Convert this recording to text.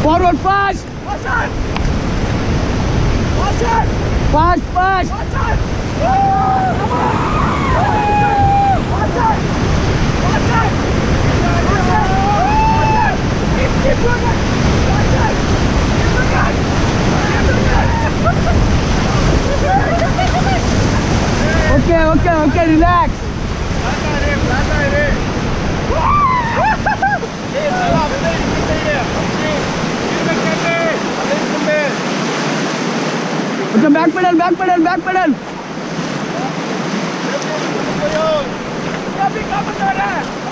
Forward fast. Fast, fast. Okay, relax. Okay, back pedal. Tapi kapan dah?